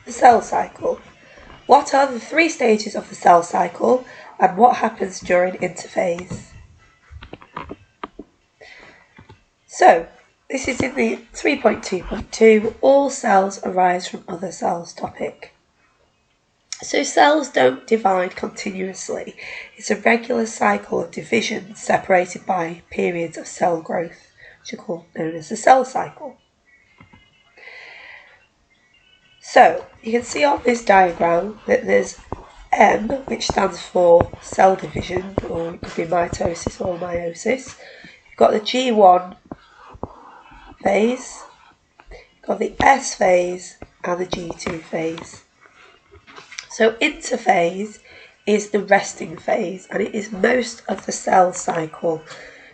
The cell cycle. What are the 3 stages of the cell cycle and what happens during interphase? So, this is in the 3.2.2 all cells arise from other cells topic. So cells don't divide continuously. It's a regular cycle of division separated by periods of cell growth, which are known as the cell cycle. So, you can see on this diagram that there's M, which stands for cell division, or it could be mitosis or meiosis. You've got the G1 phase, you've got the S phase, and the G2 phase. So interphase is the resting phase, and it is most of the cell cycle.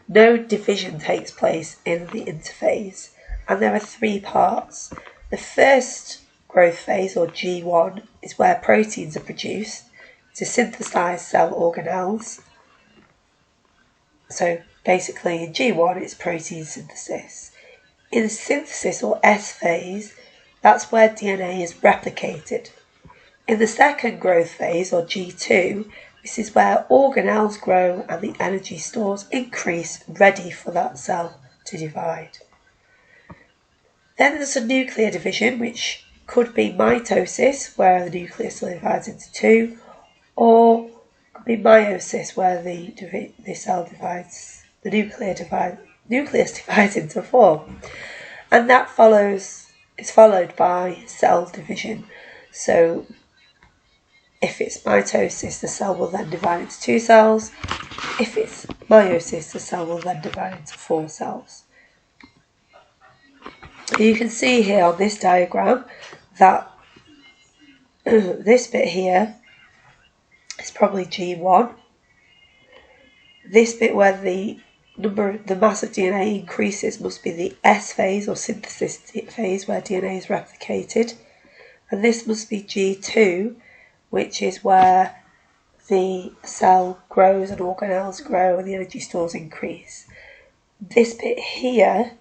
No division takes place in the interphase, and there are 3 parts. The first growth phase, or G1, is where proteins are produced to synthesize cell organelles. So basically in G1 it's protein synthesis. In the synthesis, or S phase, that's where DNA is replicated. In the second growth phase, or G2, this is where organelles grow and the energy stores increase, ready for that cell to divide. Then there's a nuclear division, which could be mitosis, where the nucleus divides into 2, or could be meiosis, where the cell divides, the nucleus divides into 4. And that is followed by cell division. So if it's mitosis, the cell will then divide into 2 cells. If it's meiosis, the cell will then divide into 4 cells. You can see here on this diagram that this bit here is probably G1. This bit where the mass of DNA increases must be the S phase, or synthesis phase, where DNA is replicated. And this must be G2, which is where the cell grows and organelles grow and the energy stores increase. This bit here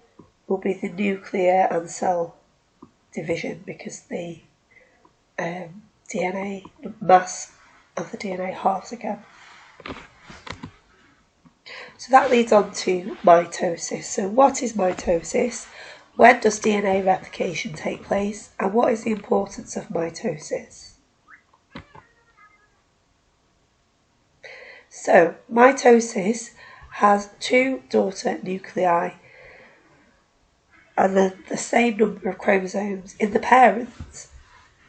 will be the nuclear and cell division, because the DNA, the mass of the DNA halves again. So that leads on to mitosis. So what is mitosis? When does DNA replication take place? And what is the importance of mitosis? So mitosis has 2 daughter nuclei and the same number of chromosomes in the parents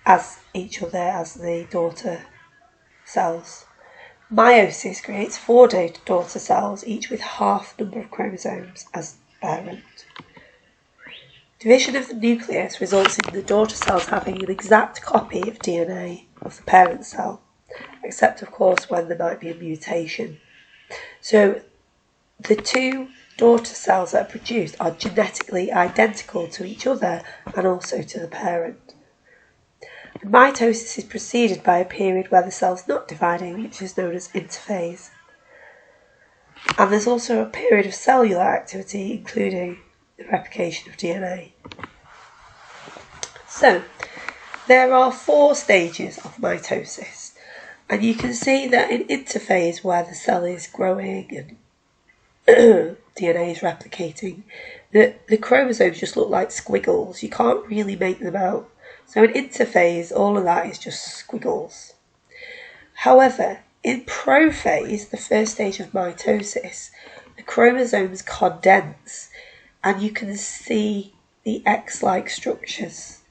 as each other, as the daughter cells. Meiosis creates 4 daughter cells, each with half the number of chromosomes as parent. Division of the nucleus results in the daughter cells having an exact copy of DNA of the parent cell, except of course when there might be a mutation. So the 2 daughter cells that are produced are genetically identical to each other and also to the parent. And mitosis is preceded by a period where the cell's not dividing, which is known as interphase. And there's also a period of cellular activity, including the replication of DNA. So there are 4 stages of mitosis, and you can see that in interphase, where the cell is growing and DNA is replicating, the chromosomes just look like squiggles. You can't really make them out. So in interphase, all of that is just squiggles. However, in prophase, the first stage of mitosis, the chromosomes condense and you can see the X-like structures.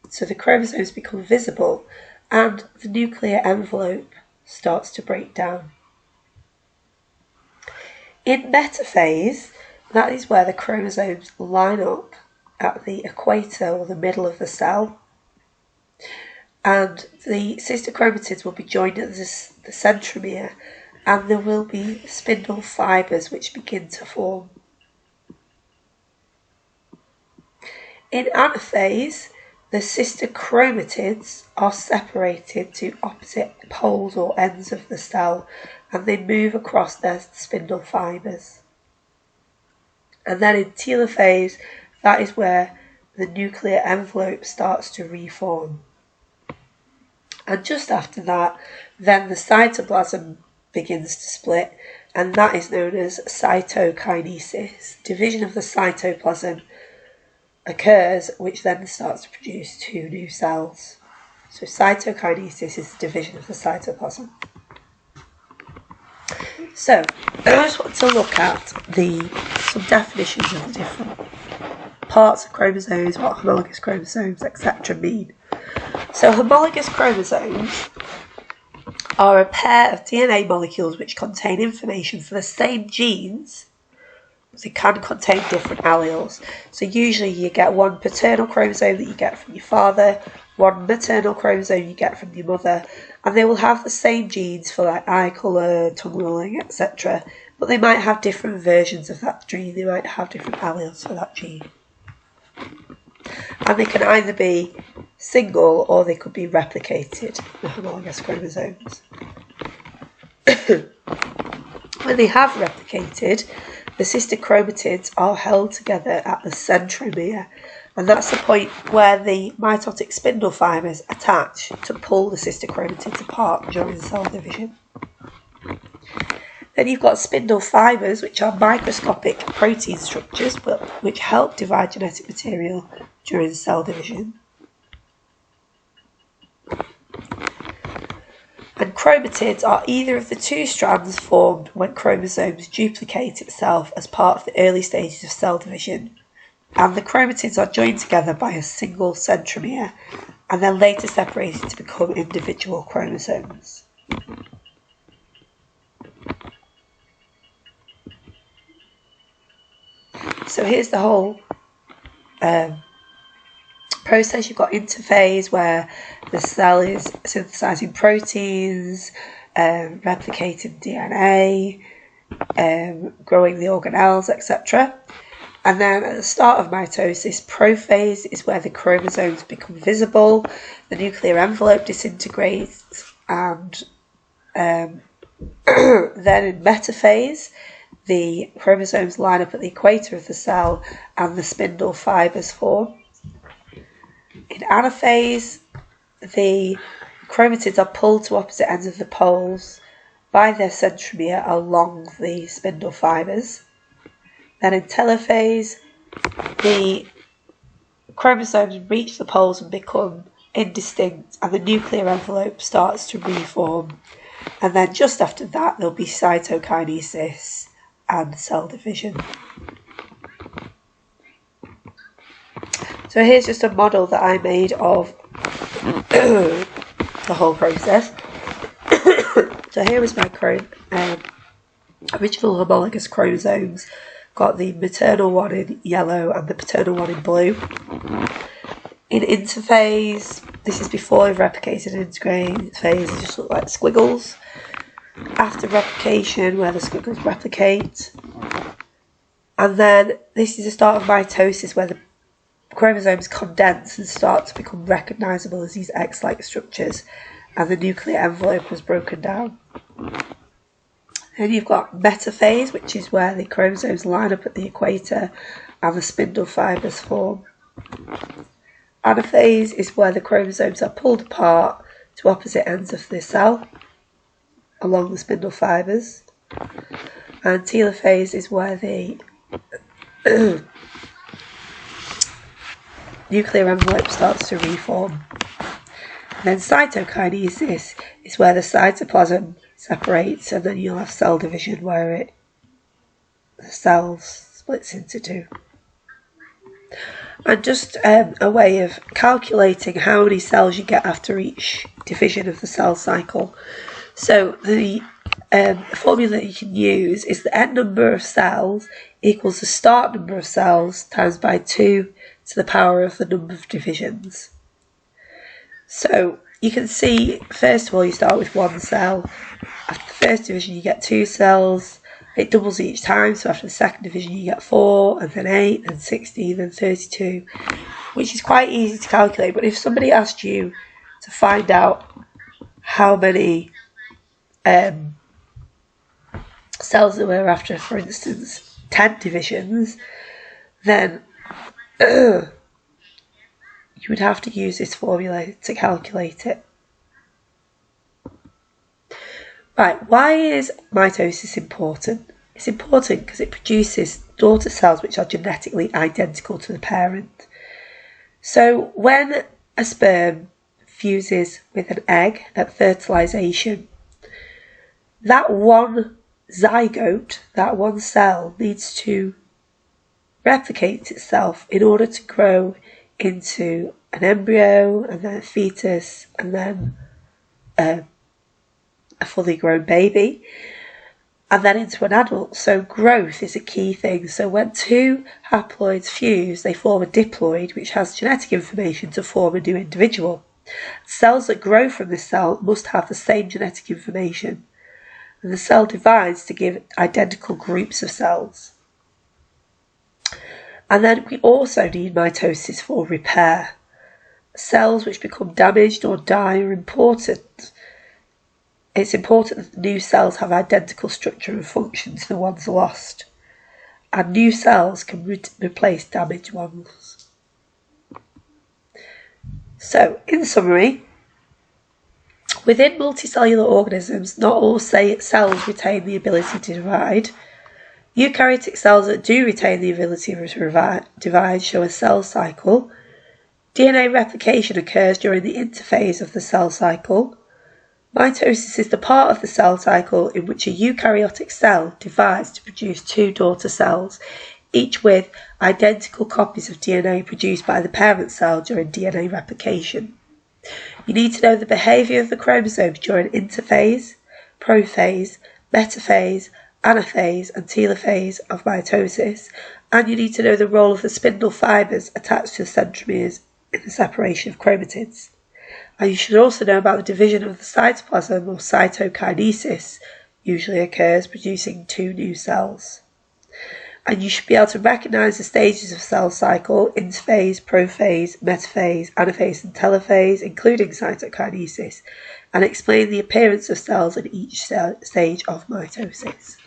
So the chromosomes become visible and the nuclear envelope starts to break down. In metaphase, that is where the chromosomes line up at the equator, or the middle of the cell, and the sister chromatids will be joined at the centromere, and there will be spindle fibres which begin to form. In anaphase, the sister chromatids are separated to opposite poles or ends of the cell, and they move across their spindle fibres. And then in telophase, that is where the nuclear envelope starts to reform. And just after that, then the cytoplasm begins to split, and that is known as cytokinesis. Division of the cytoplasm occurs, which then starts to produce 2 new cells. So cytokinesis is the division of the cytoplasm. So I just want to look at some definitions of the different parts of chromosomes, what homologous chromosomes, etc. mean. So homologous chromosomes are a pair of DNA molecules which contain information for the same genes. They can contain different alleles. So usually you get one paternal chromosome that you get from your father, one maternal chromosome you get from your mother, and they will have the same genes for like eye colour, tongue rolling, etc. But they might have different versions of that gene. They might have different alleles for that gene. And they can either be single or they could be replicated, the homologous chromosomes. When they have replicated, the sister chromatids are held together at the centromere, and that's the point where the mitotic spindle fibres attach to pull the sister chromatids apart during cell division. Then you've got spindle fibres, which are microscopic protein structures which help divide genetic material during cell division. And chromatids are either of the 2 strands formed when chromosomes duplicate itself as part of the early stages of cell division. And the chromatids are joined together by a single centromere and then later separated to become individual chromosomes. So here's the whole process. You've got interphase, where the cell is synthesizing proteins, replicating DNA, growing the organelles, etc. And then at the start of mitosis, prophase is where the chromosomes become visible, the nuclear envelope disintegrates, and then in metaphase, the chromosomes line up at the equator of the cell and the spindle fibres form. In anaphase, the chromatids are pulled to opposite ends of the poles by their centromere along the spindle fibres. Then in telophase, the chromosomes reach the poles and become indistinct, and the nuclear envelope starts to reform. And then just after that, there'll be cytokinesis and cell division. So here's just a model that I made of the whole process. So here is my original homologous chromosomes. Got the maternal one in yellow and the paternal one in blue. In interphase, this is before we've replicated and integrated phase, they just look like squiggles. After replication, where the squiggles replicate. And then this is the start of mitosis, where the chromosomes condense and start to become recognisable as these X-like structures, and the nuclear envelope has broken down. Then you've got metaphase, which is where the chromosomes line up at the equator and the spindle fibres form. Anaphase is where the chromosomes are pulled apart to opposite ends of the cell along the spindle fibres. And telophase is where the nuclear envelope starts to reform. And then cytokinesis is where the cytoplasm separates, and then you'll have cell division where the cells splits into 2. And just a way of calculating how many cells you get after each division of the cell cycle. So the formula that you can use is the end number of cells equals the start number of cells times by 2 to the power of the number of divisions. So you can see, first of all, you start with 1 cell. After the first division, you get 2 cells. It doubles each time, so after the second division, you get 4, and then 8, and 16, and 32, which is quite easy to calculate. But if somebody asked you to find out how many cells there were after, for instance, 10 divisions, then you would have to use this formula to calculate it. Right, why is mitosis important? It's important because it produces daughter cells which are genetically identical to the parent. So when a sperm fuses with an egg at fertilization, that one zygote, that one cell, needs to replicate itself in order to grow into an embryo and then a fetus and then a fully grown baby and then into an adult. So growth is a key thing. So when two haploids fuse, they form a diploid which has genetic information to form a new individual. Cells that grow from this cell must have the same genetic information, and the cell divides to give identical groups of cells. And then we also need mitosis for repair. Cells which become damaged or die are important. It's important that the new cells have identical structure and function to the ones lost, and new cells can replace damaged ones. So, in summary, within multicellular organisms, not all cells retain the ability to divide. Eukaryotic cells that do retain the ability to divide show a cell cycle. DNA replication occurs during the interphase of the cell cycle. Mitosis is the part of the cell cycle in which a eukaryotic cell divides to produce two daughter cells, each with identical copies of DNA produced by the parent cell during DNA replication. You need to know the behaviour of the chromosomes during interphase, prophase, metaphase, anaphase and telophase of mitosis, and you need to know the role of the spindle fibres attached to the centromeres in the separation of chromatids. And you should also know about the division of the cytoplasm, or cytokinesis, usually occurs, producing two new cells. And you should be able to recognise the stages of cell cycle: interphase, prophase, metaphase, anaphase and telophase, including cytokinesis, and explain the appearance of cells in each stage of mitosis.